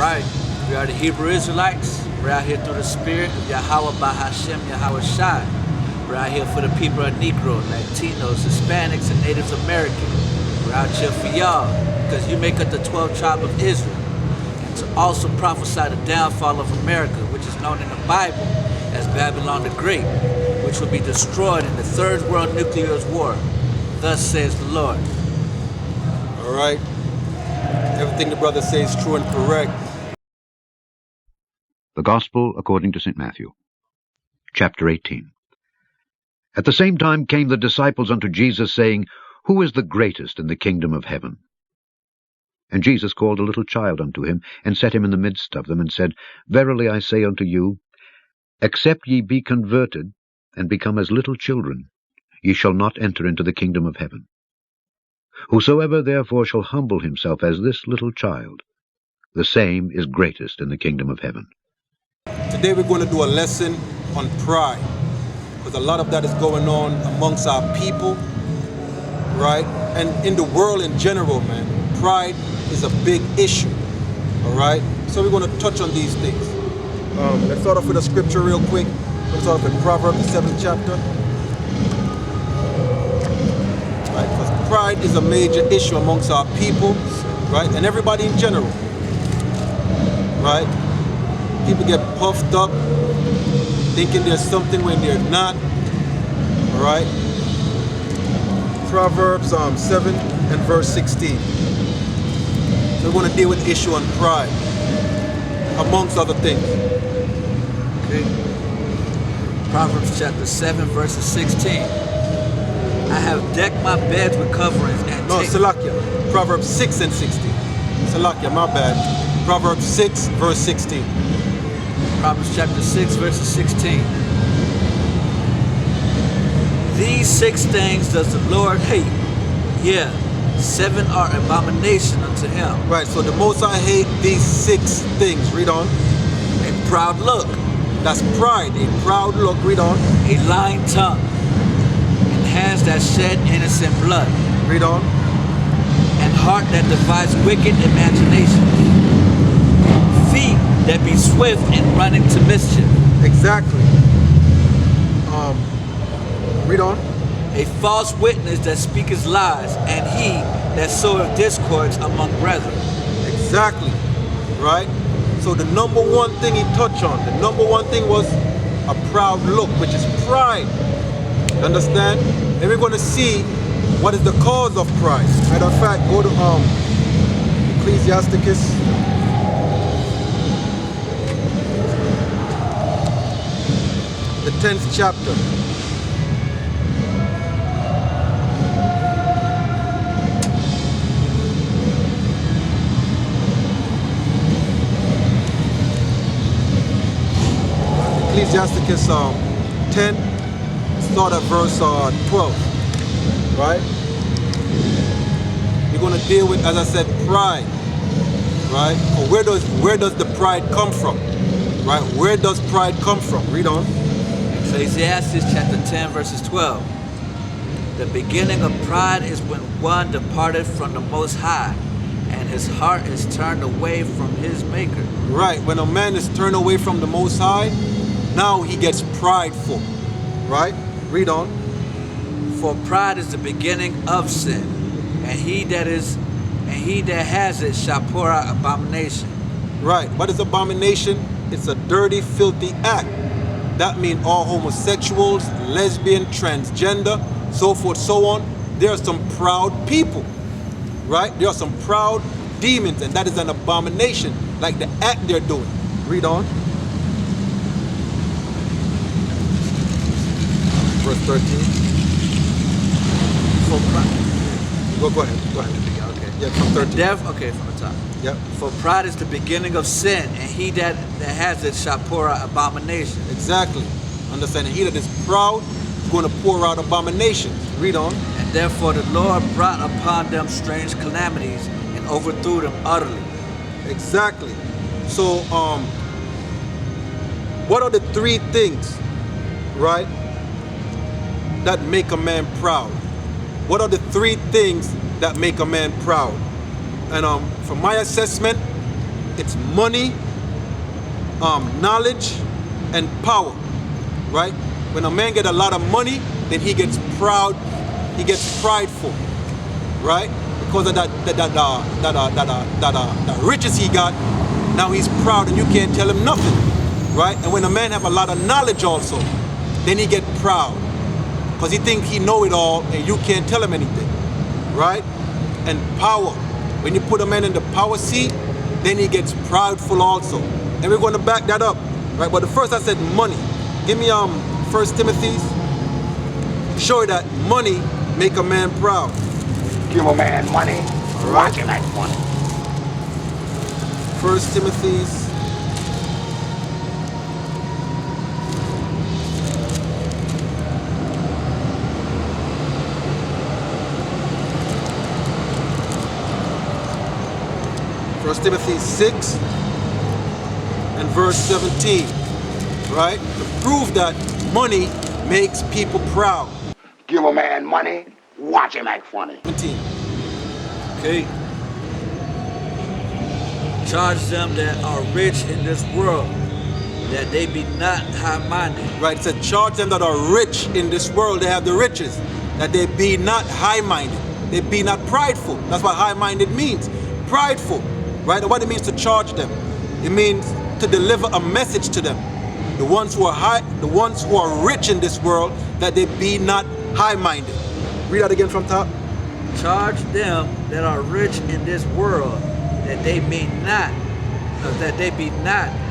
right. We are the Hebrew Israelites. We're out here through the spirit of Yahweh Bahashem Yahweh Shai. We're out here for the people of Negro, Latinos, Hispanics, and Native American. We're out here for y'all because you make up the 12th tribe of Israel. And to also prophesy the downfall of America, which is known in the Bible as Babylon the Great, which will be destroyed in the Third World Nuclear War. Thus says the Lord. All right. Everything the brother says is true and correct. The Gospel according to St. Matthew, chapter 18. At the same time came the disciples unto Jesus, saying, Who is the greatest in the kingdom of heaven? And Jesus called a little child unto him, and set him in the midst of them, and said, Verily I say unto you, except ye be converted, and become as little children, ye shall not enter into the kingdom of heaven. Whosoever therefore shall humble himself as this little child, the same is greatest in the kingdom of heaven. Today we're going to do a lesson on pride, because a lot of that is going on amongst our people, right? And in the world in general, man, pride is a big issue, all right? So we're going to touch on these things. Let's start off with a scripture real quick. Let's start off with Proverbs, the 7th chapter. Right, because pride is a major issue amongst our people, right? And everybody in general, right? People get puffed up, thinking there's something when they're not, all right? Proverbs 7 and verse 16. So we're going to deal with the issue on pride, amongst other things. Okay. Proverbs chapter 7, verses 16. I have decked my beds with coverings and Salakia. Proverbs 6 and 16. Salakia, my bad. Proverbs 6, verse 16. Proverbs chapter 6, verses 16. These 6 things does the Lord hate. Yeah, 7 are abomination unto him. Right, so the Most High hate these 6 things. Read on. A proud look. That's pride. A proud look. Read on. A lying tongue. And hands that shed innocent blood. Read on. And heart that devises wicked imaginations. Feet that be swift in running to mischief. Exactly. Read on. A false witness that speaketh lies, and he that soweth discords among brethren. Exactly. Right? So the number one thing he touched on, the number one thing was a proud look, which is pride. You understand? And we're going to see what is the cause of pride. Matter of fact, go to Ecclesiasticus. The 10th chapter. Ecclesiasticus 10, start at verse 12, right? We're going to deal with, as I said, pride, right? Or where does the pride come from, right? Where does pride come from? Read on. Ecclesiastes chapter 10, verses 12. The beginning of pride is when one departed from the Most High, and his heart is turned away from his Maker. Right, when a man is turned away from the Most High, now he gets prideful, right? Read on. For pride is the beginning of sin, and he that has it shall pour out abomination. Right, what is abomination? It's a dirty, filthy act. That means all homosexuals, lesbian, transgender, so forth, so on. There are some proud people, right? There are some proud demons, and that is an abomination, like the act they're doing. Read on. Verse 13. Go ahead. Okay. Yeah, from 13. Okay, from the top. Yep. For pride is the beginning of sin, and he that has it shall pour out abomination. Exactly. Understanding, he that is proud is going to pour out abominations. Read on. And therefore the Lord brought upon them strange calamities and overthrew them utterly. Exactly. So, what are the 3 things, right, that make a man proud? What are the 3 things that make a man proud? And from my assessment, It's money, knowledge, and power, right? When a man gets a lot of money, then he gets proud, he gets prideful, right? Because of that riches he got, now he's proud and you can't tell him nothing, right? And when a man have a lot of knowledge also, then he get proud, because he think he know it all and you can't tell him anything, right? And power, when you put a man in the power seat, then he gets proudful also. And we're going to back that up, right? But the first I said money. Give me 1 Timothy. Show you that money make a man proud. Give a man money, watch him like money. 1 Timothy. First Timothy 6 and verse 17, right? To prove that money makes people proud. Give a man money, watch him act funny. 17. Okay. Charge them that are rich in this world, that they be not high-minded. Right, it said charge them that are rich in this world, they have the riches, that they be not high-minded, they be not prideful. That's what high-minded means, prideful, right? And what it means to charge them, it means to deliver a message to them. The ones who are rich in this world, that they be not high-minded. Read that again from top. Charge them that are rich in this world, that they be not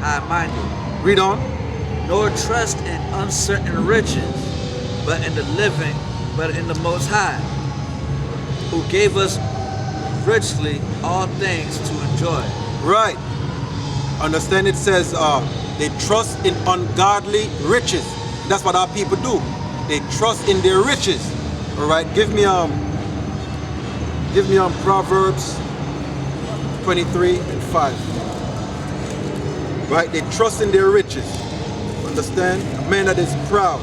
high-minded. Read on. Nor trust in uncertain riches, but in the Most High, who gave us richly all things to enjoy. Right. Understand, it says they trust in ungodly riches. That's what our people do. They trust in their riches. All right. Give me Proverbs 23 and 5. Right. They trust in their riches. Understand? A man that is proud.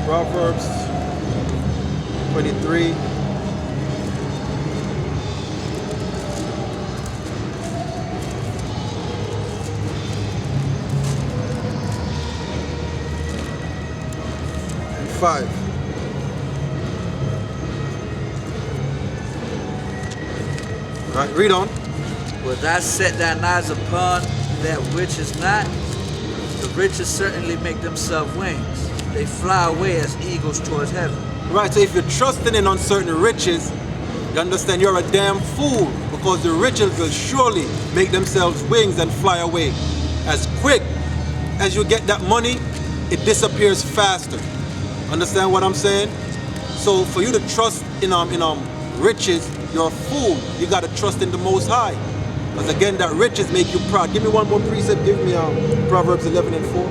Proverbs 23. and 5. Right, read on. Wilt thou set thine eyes upon that which is not? The riches certainly make themselves wings. They fly away as eagles towards heaven. Right, so if you're trusting in uncertain riches, you understand you're a damn fool, because the riches will surely make themselves wings and fly away. As quick as you get that money, it disappears faster. Understand what I'm saying? So for you to trust in riches, you're a fool. You got to trust in the Most High. Because again, that riches make you proud. Give me one more precept. Give me Proverbs 11 and 4.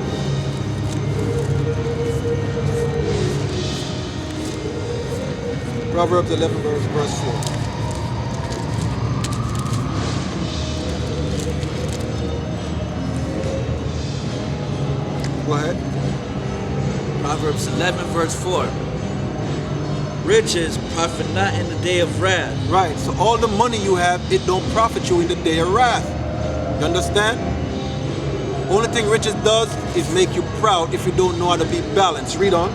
Proverbs 11 verse 4. Go ahead. Proverbs 11 verse 4. Riches profit not in the day of wrath. Right, so all the money you have, it don't profit you in the day of wrath. You understand? Only thing riches does is make you proud if you don't know how to be balanced. Read on.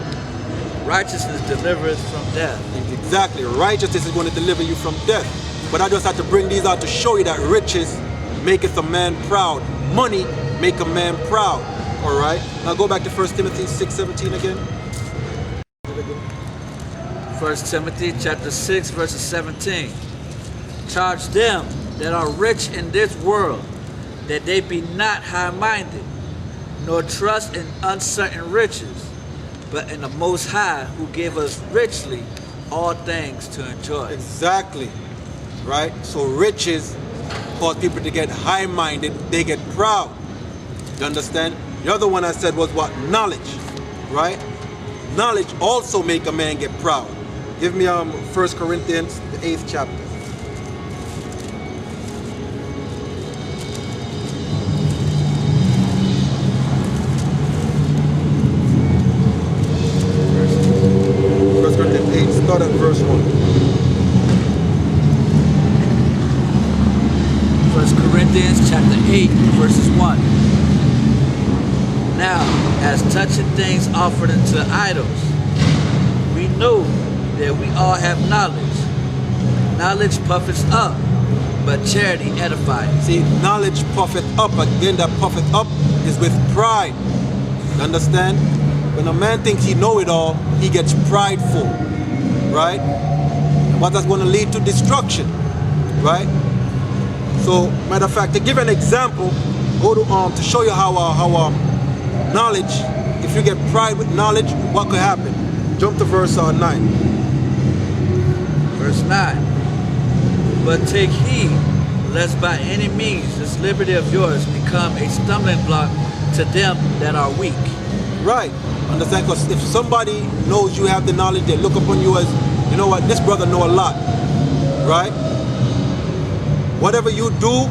Righteousness delivereth from death. Exactly, righteousness is going to deliver you from death. But I just had to bring these out to show you that riches maketh a man proud. Money make a man proud. All right, now go back to 1 Timothy 6:17 again. 1 Timothy chapter 6 verses 17. Charge them that are rich in this world, that they be not high-minded, nor trust in uncertain riches, but in the Most High, who gave us richly all things to enjoy. Exactly, right? So riches cause people to get high-minded, they get proud. You understand? The other one I said was what? Knowledge, right? Knowledge also make a man get proud. Give me 1 Corinthians, the 8th chapter. First Corinthians 8, start at verse 1. 1 Corinthians chapter 8, verses 1. Now, as touching things offered unto idols, we know that we all have knowledge. Knowledge puffeth up, but charity edifies. See, knowledge puffeth up. Again, that puffeth up is with pride. You understand? When a man thinks he know it all, he gets prideful, right? And what that's going to lead to destruction, right? So, matter of fact, to give an example, go to show you how knowledge, if you get pride with knowledge, what could happen? Jump to verse 9. Verse 9. But take heed, lest by any means this liberty of yours become a stumbling block to them that are weak. Right. Understand? Because if somebody knows you have the knowledge, they look upon you as, you know what, this brother know a lot. Right? Whatever you do,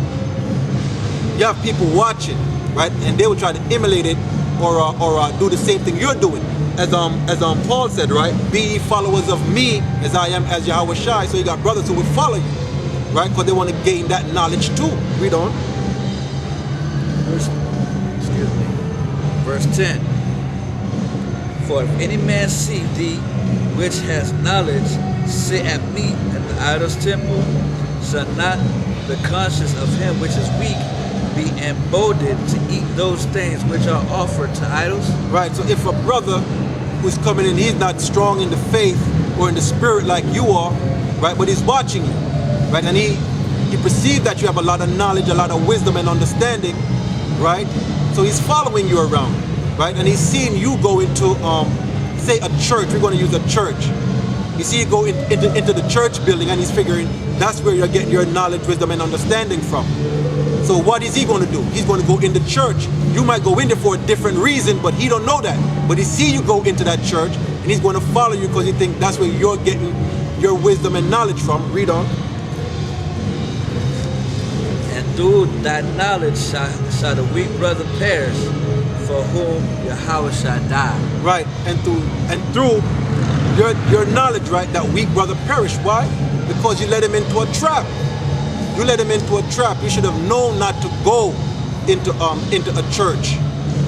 you have people watching, right? And they will try to emulate it or do the same thing you're doing. As Paul said, right? Be ye followers of me as I am as Yahweh Shai. So you got brothers who will follow you. Right? Because they want to gain that knowledge too. Read on. Verse 10. For if any man see thee, which has knowledge, sit at meat at the idol's temple, shall not the conscience of him which is weak be emboldened to eat those things which are offered to idols? Right. So if a brother who's coming in, he's not strong in the faith or in the spirit like you are, right? But he's watching you. Right, and he perceived that you have a lot of knowledge, a lot of wisdom and understanding, right? So he's following you around, right? And he's seeing you go into, say a church. We're going to use a church. You see you go into the church building, and he's figuring that's where you're getting your knowledge, wisdom, and understanding from. So what is he going to do? He's going to go into church. You might go in there for a different reason, but he don't know that. But he see you go into that church, and he's going to follow you because he think that's where you're getting your wisdom and knowledge from. Read on. Through that knowledge shall the weak brother perish, for whom Yahweh shall die. Right, and through your knowledge, right, that weak brother perish. Why? Because you let him into a trap. You let him into a trap. You should have known not to go into a church,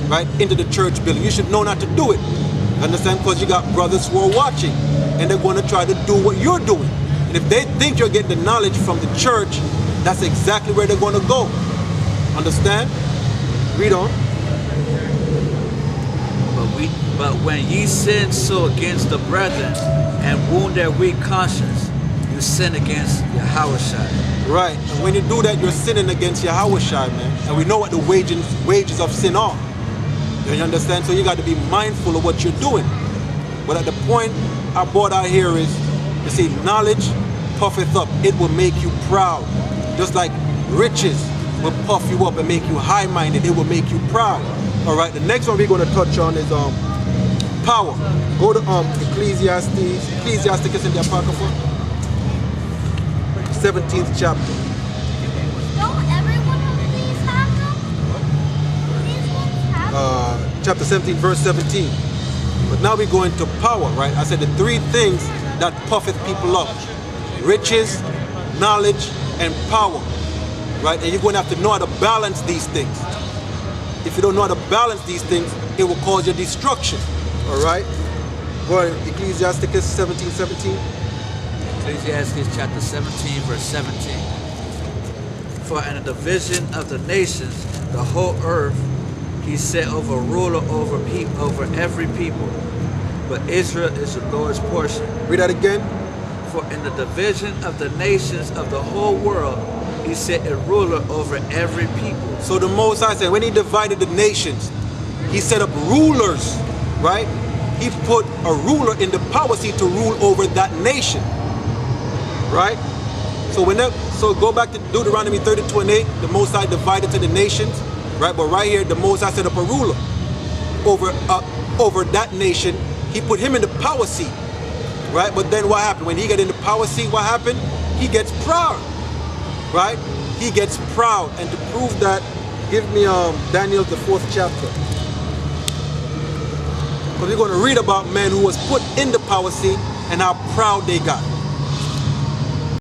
right? Into the church building. You should know not to do it. Understand? Because you got brothers who are watching, and they're going to try to do what you're doing. And if they think you're getting the knowledge from the church, that's exactly where they're going to go. Understand? Read on. But when ye sin so against the brethren and wound their weak conscience, you sin against Yahweh Shai. Right. And when you do that, you're sinning against Yahweh Shai, man. And we know what the wages of sin are. You understand? So you got to be mindful of what you're doing. But at the point I brought out here is, you see, knowledge puffeth up. It will make you proud. Just like riches will puff you up and make you high-minded, it will make you proud. All right, the next one we're going to touch on is power. Go to Ecclesiastes is in the Apocrypha, 17th chapter. Don't every one of these have them? These ones have them? Chapter 17, verse 17. But now we go into power, right? I said the three things that puffeth people up: riches, knowledge, and power, right? And you're going to have to know how to balance these things. If you don't know how to balance these things, it will cause your destruction. All right? Go ahead, Ecclesiastes 17:17. Ecclesiastes chapter 17, verse 17. For in the division of the nations, the whole earth, he set over ruler over every people. But Israel is the Lord's portion. Read that again. For in the division of the nations of the whole world, he set a ruler over every people. So the Most High said, when he divided the nations, he set up rulers, right? He put a ruler in the power seat to rule over that nation, right? So go back to Deuteronomy 32:8. The Most High divided to the nations, right? But right here, the Most High set up a ruler over that nation. He put him in the power seat. Right? But then what happened? When he got in the power seat, what happened? He gets proud. Right? He gets proud. And to prove that, give me Daniel, the 4th chapter. Because we're going to read about men who was put in the power seat and how proud they got.